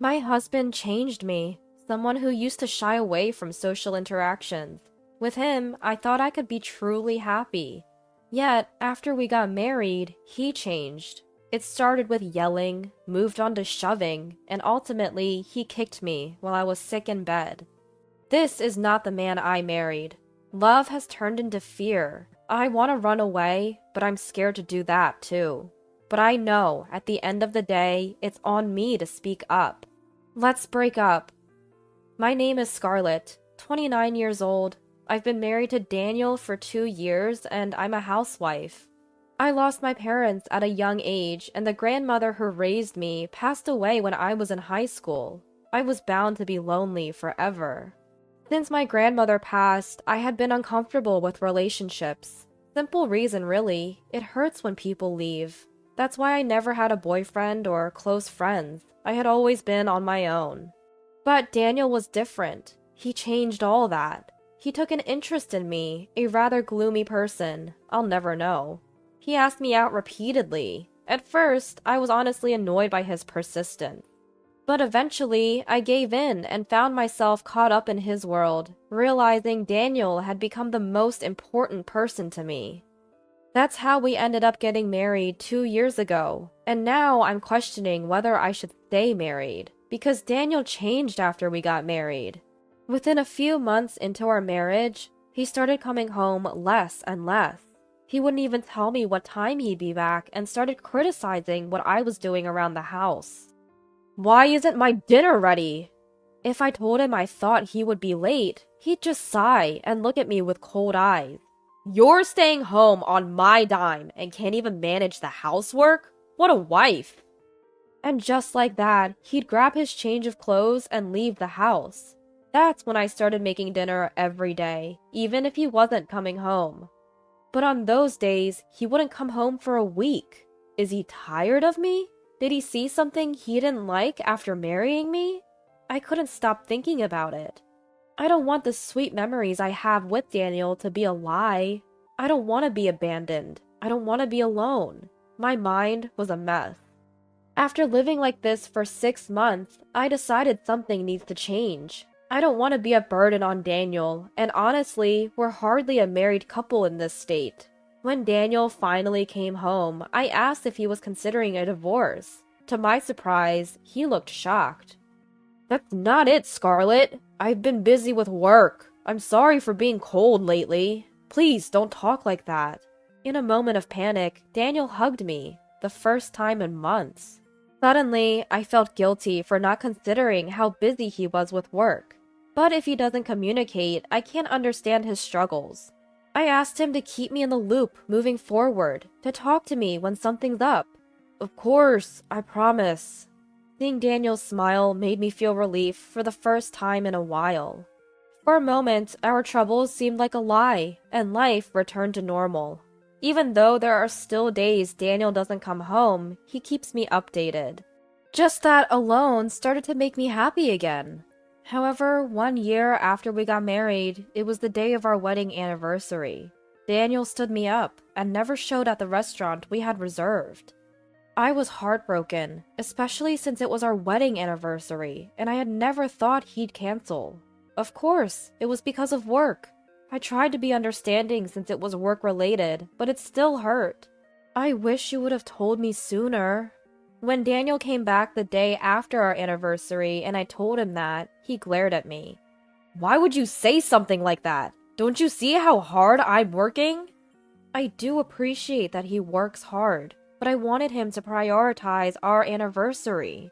My husband changed me, someone who used to shy away from social interactions. With him, I thought I could be truly happy. Yet, after we got married, he changed. It started with yelling, moved on to shoving, and ultimately, he kicked me while I was sick in bed. This is not the man I married. Love has turned into fear. I want to run away, but I'm scared to do that too. But I know, at the end of the day, it's on me to speak up. Let's break up. My name is Scarlett, 29 years old. I've been married to Daniel for 2 years, and I'm a housewife. I lost my parents at a young age, and the grandmother who raised me passed away when I was in high school. I was bound to be lonely forever. Since my grandmother passed, I had been uncomfortable with relationships. Simple reason, really. It hurts when people leave. That's why I never had a boyfriend or close friends. I had always been on my own. But Daniel was different. He changed all that. He took an interest in me, a rather gloomy person. I'll never know. He asked me out repeatedly. At first, I was honestly annoyed by his persistence. But eventually, I gave in and found myself caught up in his world, realizing Daniel had become the most important person to me. That's how we ended up getting married 2 years ago, and now I'm questioning whether I should stay married, because Daniel changed after we got married. Within a few months into our marriage, he started coming home less and less. He wouldn't even tell me what time he'd be back and started criticizing what I was doing around the house. Why isn't my dinner ready? If I told him I thought he would be late, he'd just sigh and look at me with cold eyes. You're staying home on my dime and can't even manage the housework? What a wife! And just like that, he'd grab his change of clothes and leave the house. That's when I started making dinner every day, even if he wasn't coming home. But on those days, he wouldn't come home for a week. Is he tired of me? Did he see something he didn't like after marrying me? I couldn't stop thinking about it. I don't want the sweet memories I have with Daniel to be a lie. I don't want to be abandoned. I don't want to be alone. My mind was a mess. After living like this for 6 months, I decided something needs to change. I don't want to be a burden on Daniel, and honestly, we're hardly a married couple in this state. When Daniel finally came home, I asked if he was considering a divorce. To my surprise, he looked shocked. That's not it, Scarlett. I've been busy with work. I'm sorry for being cold lately. Please don't talk like that. In a moment of panic, Daniel hugged me, the first time in months. Suddenly, I felt guilty for not considering how busy he was with work. But if he doesn't communicate, I can't understand his struggles. I asked him to keep me in the loop moving forward, to talk to me when something's up. Of course, I promise. Seeing Daniel's smile made me feel relief for the first time in a while. For a moment, our troubles seemed like a lie, and life returned to normal. Even though there are still days Daniel doesn't come home, he keeps me updated. Just that alone started to make me happy again. However, 1 year after we got married, it was the day of our wedding anniversary. Daniel stood me up and never showed at the restaurant we had reserved. I was heartbroken, especially since it was our wedding anniversary, and I had never thought he'd cancel. Of course, it was because of work. I tried to be understanding since it was work-related, but it still hurt. I wish you would have told me sooner. When Daniel came back the day after our anniversary and I told him that, he glared at me. Why would you say something like that? Don't you see how hard I'm working? I do appreciate that he works hard, but I wanted him to prioritize our anniversary.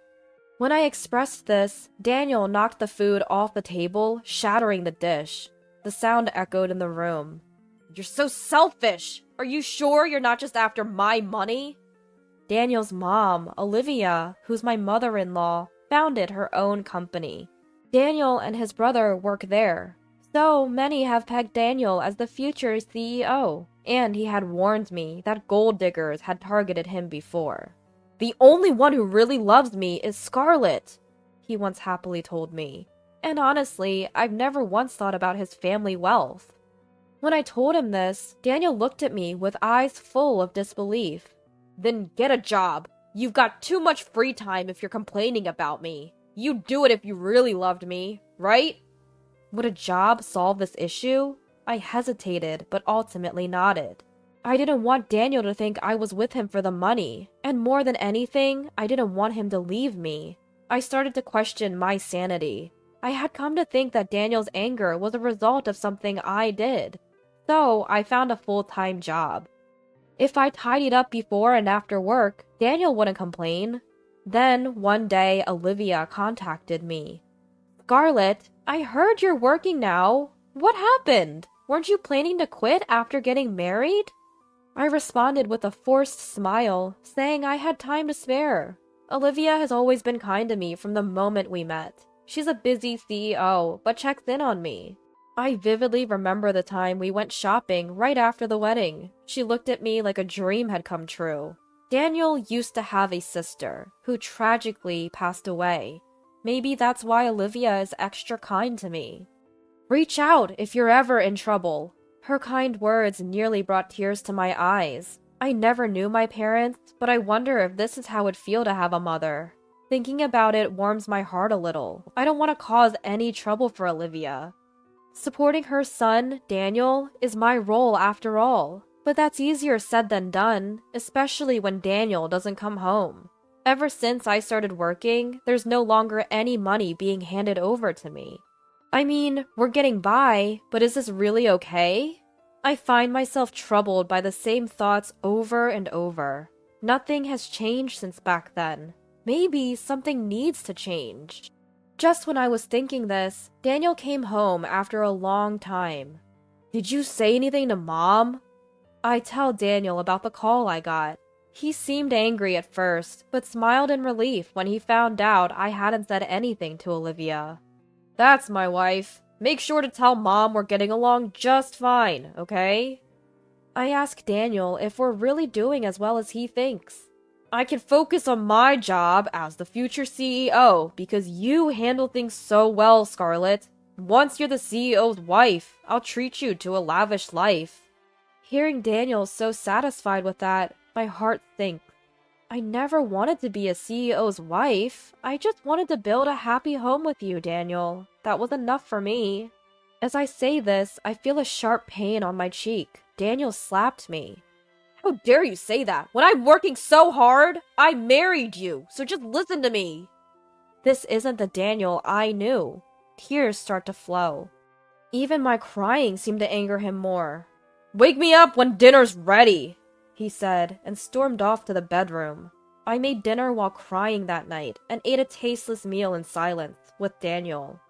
When I expressed this, Daniel knocked the food off the table, shattering the dish. The sound echoed in the room. You're so selfish! Are you sure you're not just after my money? Daniel's mom, Olivia, who's my mother-in-law, founded her own company. Daniel and his brother work there. So many have pegged Daniel as the future CEO, and he had warned me that gold diggers had targeted him before. The only one who really loves me is Scarlett, he once happily told me. And honestly, I've never once thought about his family wealth. When I told him this, Daniel looked at me with eyes full of disbelief. Then get a job. You've got too much free time if you're complaining about me. You'd do it if you really loved me, right? Would a job solve this issue? I hesitated, but ultimately nodded. I didn't want Daniel to think I was with him for the money, and more than anything, I didn't want him to leave me. I started to question my sanity. I had come to think that Daniel's anger was a result of something I did. So I found a full-time job. If I tidied up before and after work, Daniel wouldn't complain. Then, one day, Olivia contacted me. "Scarlett, I heard you're working now. What happened? Weren't you planning to quit after getting married?" I responded with a forced smile, saying I had time to spare. Olivia has always been kind to me from the moment we met. She's a busy CEO, but checks in on me. I vividly remember the time we went shopping right after the wedding. She looked at me like a dream had come true. Daniel used to have a sister, who tragically passed away. Maybe that's why Olivia is extra kind to me. "Reach out if you're ever in trouble." Her kind words nearly brought tears to my eyes. I never knew my parents, but I wonder if this is how it'd feel to have a mother. Thinking about it warms my heart a little. I don't want to cause any trouble for Olivia. Supporting her son, Daniel, is my role after all. But that's easier said than done, especially when Daniel doesn't come home. Ever since I started working, there's no longer any money being handed over to me. I mean, we're getting by, but is this really okay? I find myself troubled by the same thoughts over and over. Nothing has changed since back then. Maybe something needs to change. Just when I was thinking this, Daniel came home after a long time. "Did you say anything to Mom?" I tell Daniel about the call I got. He seemed angry at first, but smiled in relief when he found out I hadn't said anything to Olivia. "That's my wife. Make sure to tell Mom we're getting along just fine, okay?" I ask Daniel if we're really doing as well as he thinks. "I can focus on my job as the future CEO because you handle things so well, Scarlett. Once you're the CEO's wife, I'll treat you to a lavish life." Hearing Daniel so satisfied with that, my heart sinks. I never wanted to be a CEO's wife. I just wanted to build a happy home with you, Daniel. That was enough for me. As I say this, I feel a sharp pain on my cheek. Daniel slapped me. "How dare you say that? When I'm working so hard? I married you, so just listen to me." This isn't the Daniel I knew. Tears start to flow. Even my crying seemed to anger him more. "Wake me up when dinner's ready," he said, and stormed off to the bedroom. I made dinner while crying that night, and ate a tasteless meal in silence, with Daniel.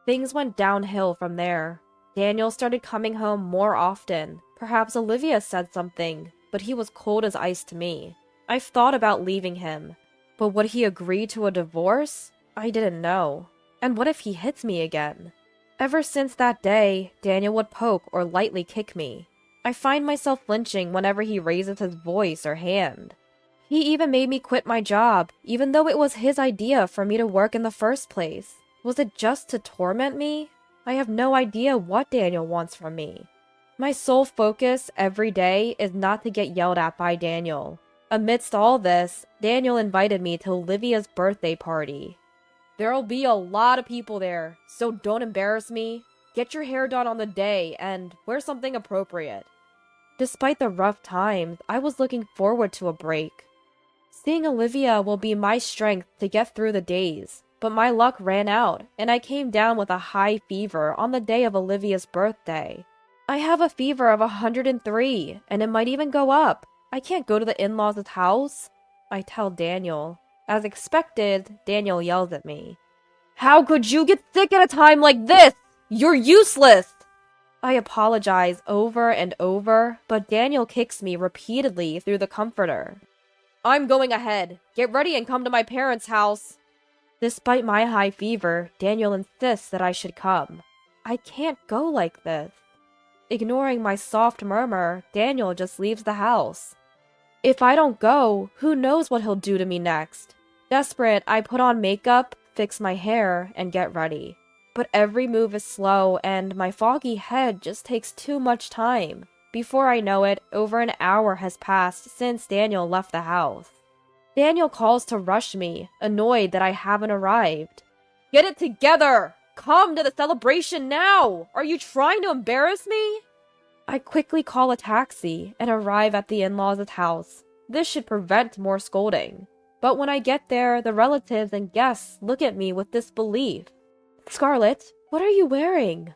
Things went downhill from there. Daniel started coming home more often. Perhaps Olivia said something, but he was cold as ice to me. I've thought about leaving him, but would he agree to a divorce? I didn't know. And what if he hits me again? Ever since that day, Daniel would poke or lightly kick me. I find myself flinching whenever he raises his voice or hand. He even made me quit my job, even though it was his idea for me to work in the first place. Was it just to torment me? I have no idea what Daniel wants from me. My sole focus every day is not to get yelled at by Daniel. Amidst all this, Daniel invited me to Olivia's birthday party. "There'll be a lot of people there, so don't embarrass me. Get your hair done on the day and wear something appropriate." Despite the rough times, I was looking forward to a break. Seeing Olivia will be my strength to get through the days, but my luck ran out and I came down with a high fever on the day of Olivia's birthday. I have a fever of 103 and it might even go up. I can't go to the in-laws' house, I tell Daniel. As expected, Daniel yells at me. "How could you get sick at a time like this? You're useless!" I apologize over and over, but Daniel kicks me repeatedly through the comforter. "I'm going ahead. Get ready and come to my parents' house." Despite my high fever, Daniel insists that I should come. I can't go like this. Ignoring my soft murmur, Daniel just leaves the house. If I don't go, who knows what he'll do to me next? Desperate, I put on makeup, fix my hair, and get ready. But every move is slow, and my foggy head just takes too much time. Before I know it, over an hour has passed since Daniel left the house. Daniel calls to rush me, annoyed that I haven't arrived. Get it together! Come to the celebration now! Are you trying to embarrass me? I quickly call a taxi and arrive at the in-laws' house. This should prevent more scolding. But when I get there, the relatives and guests look at me with disbelief. Scarlett, what are you wearing?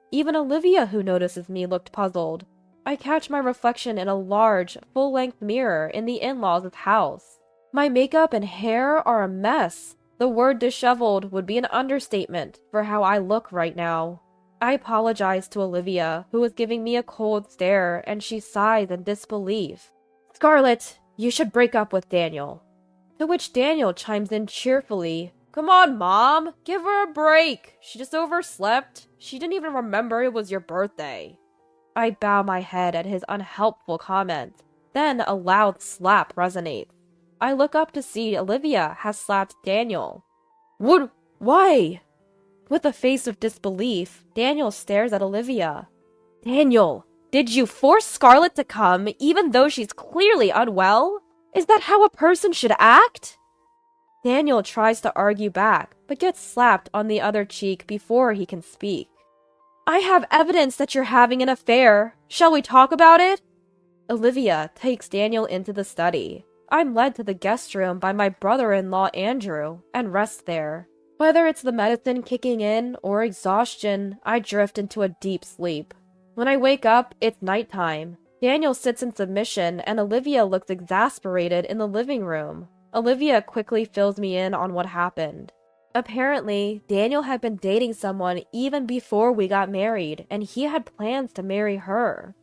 Even Olivia, who notices me, looked puzzled. I catch my reflection in a large, full-length mirror in the in-laws' house. My makeup and hair are a mess. The word disheveled would be an understatement for how I look right now. I apologize to Olivia, who is giving me a cold stare, and she sighs in disbelief. Scarlett, you should break up with Daniel. To which Daniel chimes in cheerfully, Come on, Mom, give her a break. She just overslept. She didn't even remember it was your birthday. I bow my head at his unhelpful comment. Then a loud slap resonates. I look up to see Olivia has slapped Daniel. What? Why? With a face of disbelief, Daniel stares at Olivia. Daniel, did you force Scarlett to come even though she's clearly unwell? Is that how a person should act? Daniel tries to argue back, but gets slapped on the other cheek before he can speak. I have evidence that you're having an affair. Shall we talk about it? Olivia takes Daniel into the study. I'm led to the guest room by my brother-in-law Andrew and rest there. Whether it's the medicine kicking in or exhaustion, I drift into a deep sleep. When I wake up, it's nighttime. Daniel sits in submission and Olivia looks exasperated in the living room. Olivia quickly fills me in on what happened. Apparently, Daniel had been dating someone even before we got married, and he had plans to marry her.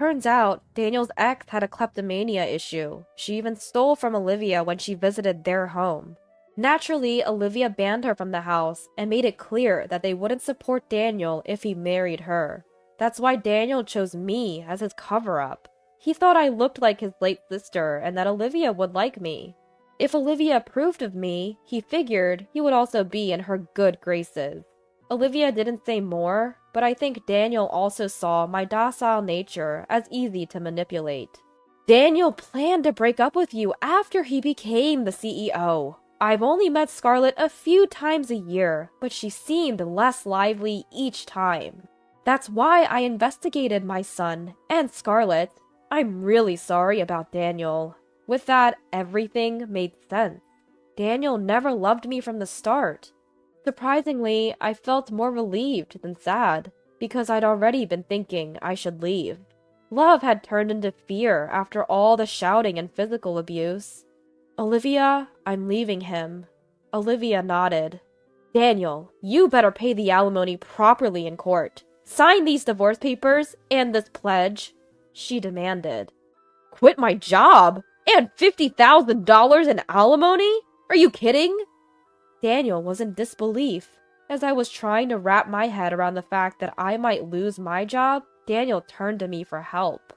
Turns out, Daniel's ex had a kleptomania issue. She even stole from Olivia when she visited their home. Naturally, Olivia banned her from the house and made it clear that they wouldn't support Daniel if he married her. That's why Daniel chose me as his cover-up. He thought I looked like his late sister and that Olivia would like me. If Olivia approved of me, he figured he would also be in her good graces. Olivia didn't say more, but I think Daniel also saw my docile nature as easy to manipulate. Daniel planned to break up with you after he became the CEO. I've only met Scarlett a few times a year, but she seemed less lively each time. That's why I investigated my son and Scarlett. I'm really sorry about Daniel. With that, everything made sense. Daniel never loved me from the start. Surprisingly, I felt more relieved than sad, because I'd already been thinking I should leave. Love had turned into fear after all the shouting and physical abuse. Olivia, I'm leaving him. Olivia nodded. Daniel, you better pay the alimony properly in court. Sign these divorce papers and this pledge, she demanded. Quit my job? And $50,000 in alimony? Are you kidding? Daniel was in disbelief. As I was trying to wrap my head around the fact that I might lose my job, Daniel turned to me for help.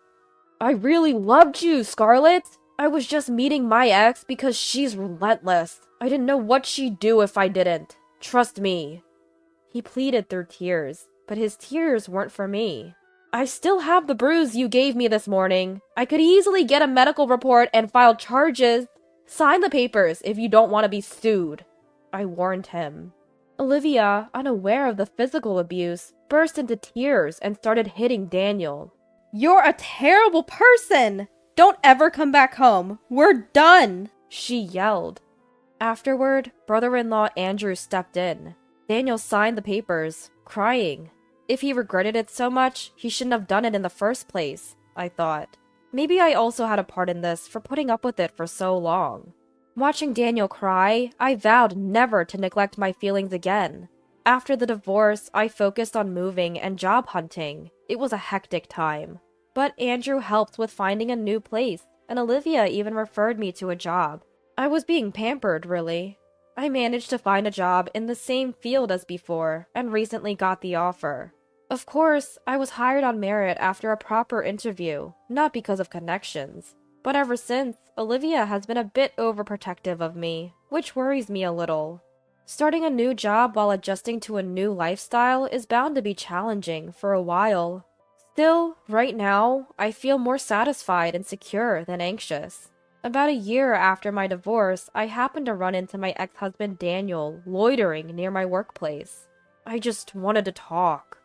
I really loved you, Scarlett. I was just meeting my ex because she's relentless. I didn't know what she'd do if I didn't. Trust me. He pleaded through tears, but his tears weren't for me. I still have the bruise you gave me this morning. I could easily get a medical report and file charges. Sign the papers if you don't want to be sued, I warned him. Olivia, unaware of the physical abuse, burst into tears and started hitting Daniel. You're a terrible person! Don't ever come back home. We're done, she yelled. Afterward, brother-in-law Andrew stepped in. Daniel signed the papers, crying. If he regretted it so much, he shouldn't have done it in the first place, I thought. Maybe I also had a part in this for putting up with it for so long. Watching Daniel cry, I vowed never to neglect my feelings again. After the divorce, I focused on moving and job hunting. It was a hectic time. But Andrew helped with finding a new place, and Olivia even referred me to a job. I was being pampered, really. I managed to find a job in the same field as before, and recently got the offer. Of course, I was hired on merit after a proper interview, not because of connections. But ever since, Olivia has been a bit overprotective of me, which worries me a little. Starting a new job while adjusting to a new lifestyle is bound to be challenging for a while. Still, right now, I feel more satisfied and secure than anxious. About a year after my divorce, I happened to run into my ex-husband Daniel loitering near my workplace. I just wanted to talk.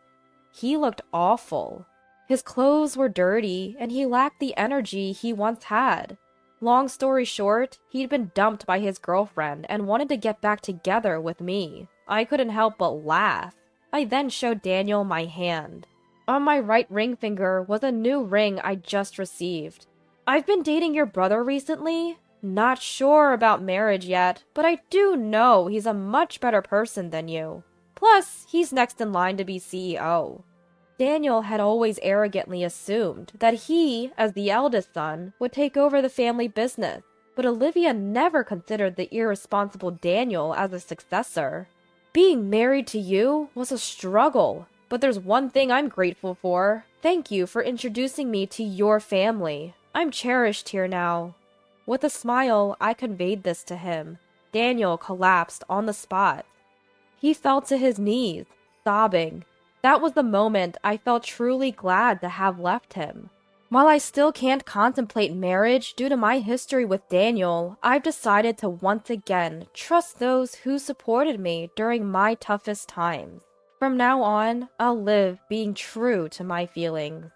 He looked awful. His clothes were dirty, and he lacked the energy he once had. Long story short, he'd been dumped by his girlfriend and wanted to get back together with me. I couldn't help but laugh. I then showed Daniel my hand. On my right ring finger was a new ring I just received. I've been dating your brother recently. Not sure about marriage yet, but I do know he's a much better person than you. Plus, he's next in line to be CEO. Daniel had always arrogantly assumed that he, as the eldest son, would take over the family business, but Olivia never considered the irresponsible Daniel as a successor. Being married to you was a struggle, but there's one thing I'm grateful for. Thank you for introducing me to your family. I'm cherished here now. With a smile, I conveyed this to him. Daniel collapsed on the spot. He fell to his knees, sobbing. That was the moment I felt truly glad to have left him. While I still can't contemplate marriage due to my history with Daniel, I've decided to once again trust those who supported me during my toughest times. From now on, I'll live being true to my feelings.